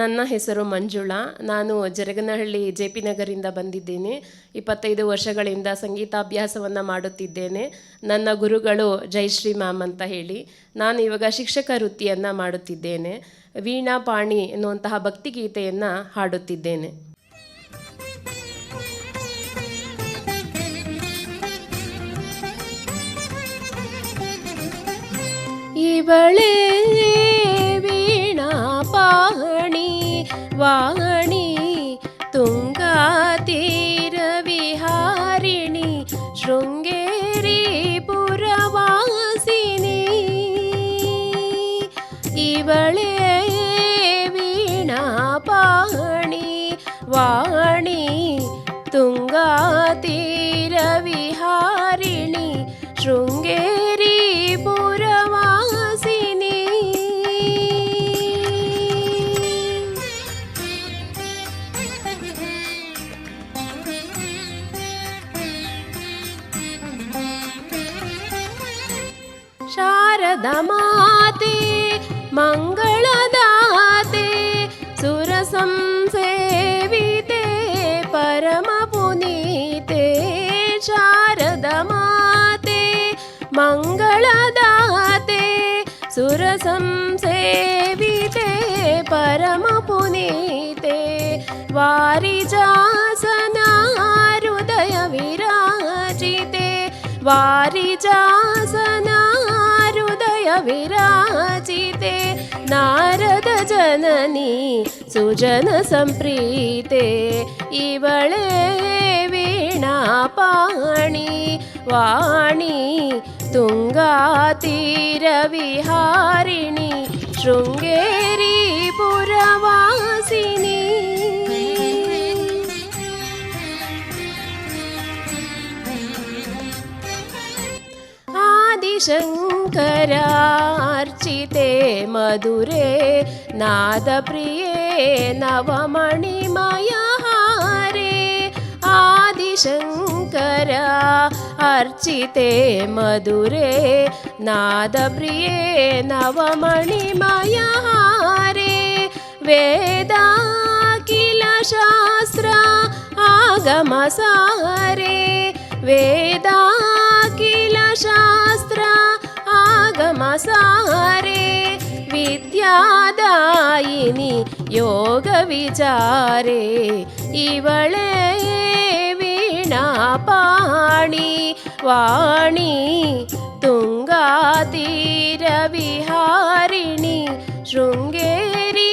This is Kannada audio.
ನನ್ನ ಹೆಸರು ಮಂಜುಳಾ. ನಾನು ಜರಗನಹಳ್ಳಿ JP ನಗರಿಂದ ಬಂದಿದ್ದೇನೆ. 25 ವರ್ಷಗಳಿಂದ ಸಂಗೀತಾಭ್ಯಾಸವನ್ನು ಮಾಡುತ್ತಿದ್ದೇನೆ. ನನ್ನ ಗುರುಗಳು ಜಯಶ್ರೀ ಮ್ಯಾಮ್ ಅಂತ ಹೇಳಿ. ನಾನು ಇವಾಗ ಶಿಕ್ಷಕ ವೃತ್ತಿಯನ್ನು ಮಾಡುತ್ತಿದ್ದೇನೆ. ವೀಣಾ ಪಾಣಿ ಎನ್ನುವಂತಹ ಭಕ್ತಿಗೀತೆಯನ್ನು ಹಾಡುತ್ತಿದ್ದೇನೆ. ಇವಳೇ ವೀಣಾ ಪಾಣಿ ವಾಣಿ ತುಂಗಾ ತೀರ ವಿಹಾರಿಣಿ ಶೃಂಗೇರಿ ಪುರವಾಸಿನಿ. ಇವಳೇ ವೀಣಾ ಪಾಣಿ ವಾಣಿ ತುಂಗಾ ತೀರ ವಿಹಾರಿಣಿ ಶೃಂಗೇರಿ ಪುರವಾಸಿನಿ. ಶಾರದಾ ಮಾತೆ ಮಂಗಳದಾತೆ ಸುರ ಸಂಸೇವಿತೆ ಪರಮ ಪುನೀತೆ. ಶಾರದಾ ಮಾತೆ ಮಂಗಳದಾತೆ ಸುರ ಸಂಸೇವಿತೆ ಪರಮ ಪುನೀತೆ. ವಾರಿಜಾಸನ ಹೃದಯ ವಿರಾಜಿತೆ ವಾರಿಜಾಸನ ಹೃದಯ ವಿರಾಜಿತೆ. ನಾರದ ಜನನಿ ಸುಜನ ಸಂಪ್ರೀತೆ. ಇವಳೇ ವೀಣಾ ಪಾಣಿ ವಾಣಿ ತುಂಗಾ ತೀರ ವಿಹಾರಿಣಿ ಶೃಂಗೇರಿ ಪುರವಾಸಿನಿ. ಆದಿಶಂಕರ ಅರ್ಚಿತೆ ಮಧುರೆ ನಾದ ಪ್ರಿಯೆ ನವಮಣಿಮಯ ಹಾರೆ. ಆದಿಶಂಕರ ಅರ್ಚಿತೆ ಮಧುರೆ ನಾದ ಪ್ರಿಯೆ ನವಮಣಿಮಯ ಹಾರೆ. ವೇದಾಖಿಲ ಶಾಸ್ತ್ರ ಆಗಮ ಸಾರೆ ವೇದಾಖಿಲ ಶಾಸ್ತ್ರ ಆಗಮ ಸಾರೆ. ವಿದ್ಯಾದಾಯಿನಿ ಯೋಗ ವಿಚಾರೆ. ಇವಳೇ ವೀಣಾ ಪಾಣಿ ವಾಣಿ ತುಂಗಾ ತೀರ ವಿಹಾರಿಣಿ ಶೃಂಗೇರಿ